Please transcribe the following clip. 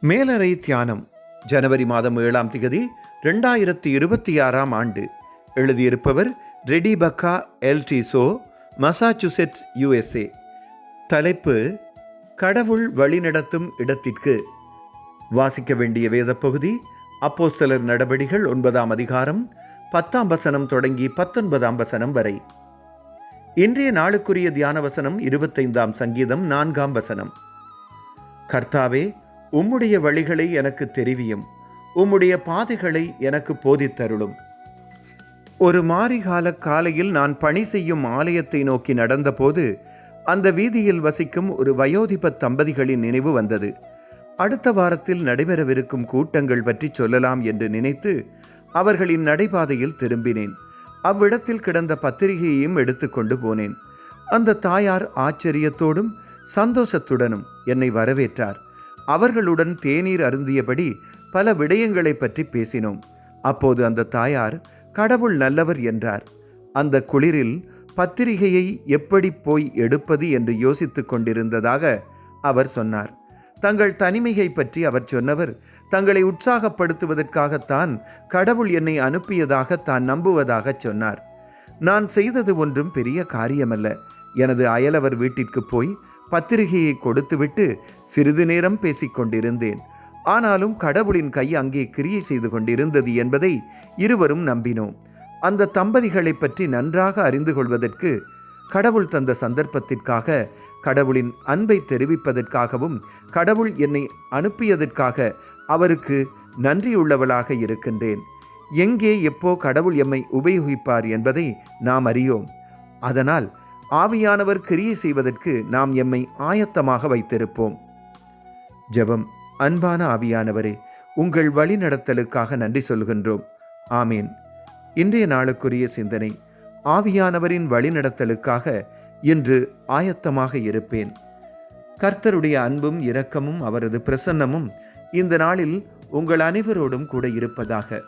மேலறை தியானம் ஜனவரி மாதம் 7ஆம் தேதி 2026ஆம் ஆண்டு. எழுதியிருப்பவர் ரெடிபக்கா எல்டிசோ, மசாச்சுசெட்ஸ், USA. தலைப்பு: கடவுள் வழிநடத்தும் இடத்திற்கு. வாசிக்க வேண்டிய வேத பகுதி அப்போஸ்தலர் நடபடிகள் 9ஆம் அதிகாரம் 10ஆம் வசனம் தொடங்கி 19ஆம் வசனம் வரை. இன்றைய நாளுக்குரிய தியான வசனம் 25ஆம் சங்கீதம் 4ஆம் வசனம். கர்த்தாவே, உம்முடைய வழிகளை எனக்கு தெரிவியும், உம்முடைய பாதைகளை எனக்கு போதித்தருளும். ஒரு மாரிகால காலையில் நான் பணி செய்யும் ஆலயத்தை நோக்கி நடந்தபோது அந்த வீதியில் வசிக்கும் ஒரு வயோதிப தம்பதிகளின் நினைவு வந்தது. அடுத்த வாரத்தில் நடைபெறவிருக்கும் கூட்டங்கள் பற்றி சொல்லலாம் என்று நினைத்து அவர்களின் நடைபாதையில் திரும்பினேன். அவ்விடத்தில் கிடந்த பத்திரிகையையும் எடுத்துக்கொண்டு போனேன். அந்த தாயார் ஆச்சரியத்தோடும் சந்தோஷத்துடனும் என்னை வரவேற்றார். அவர்களுடன் தேநீர் அருந்தியபடி பல விடயங்களை பற்றி பேசினோம். அப்போது அந்த தாயார் கடவுள் நல்லவர் என்றார். அந்த குளிரில் பத்திரிகையை எப்படி போய் எடுப்பது என்று யோசித்துக் கொண்டிருந்ததாக அவர் சொன்னார். தங்கள் தனிமையை பற்றி அவர் சொன்னவர், தங்களை உற்சாகப்படுத்துவதற்காகத்தான் கடவுள் என்னை அனுப்பியதாக தான் நம்புவதாக சொன்னார். நான் செய்தது ஒன்றும் பெரிய காரியமல்ல. எனது அயலவர் வீட்டிற்கு போய் பத்திரிகையை கொடுத்துவிட்டு சிறிது நேரம் பேசிக்கொண்டிருந்தேன். ஆனாலும் கடவுளின் கை அங்கே கிரியை செய்து கொண்டிருந்தது என்பதை இருவரும் நம்பினோம். அந்த தம்பதிகளை பற்றி நன்றாக அறிந்து கொள்வதற்கு, கடவுள் தந்த சந்தர்ப்பத்திற்காக, கடவுளின் அன்பை தெரிவிப்பதற்காகவும், கடவுள் என்னை அனுப்பியதற்காக அவருக்கு நன்றியுள்ளவளாக இருக்கின்றேன். எங்கே எப்போ கடவுள் எம்மை உபயோகிப்பார் என்பதை நாம் அறியோம். அதனால் ஆவியானவர் கிரியை செய்வதற்கு நாம் எம்மை ஆயத்தமாக வைத்திருப்போம். ஜெபம். அன்பான ஆவியானவரே, உங்கள் வழி நடத்தலுக்காக நன்றி சொல்கின்றோம். ஆமேன். இன்றைய நாளுக்குரிய சிந்தனை: ஆவியானவரின் வழிநடத்தலுக்காக இன்று ஆயத்தமாக இருப்பேன். கர்த்தருடைய அன்பும் இரக்கமும் அவரது பிரசன்னமும் இந்த நாளில் உங்கள் அனைவரோடும் கூட இருப்பதாக.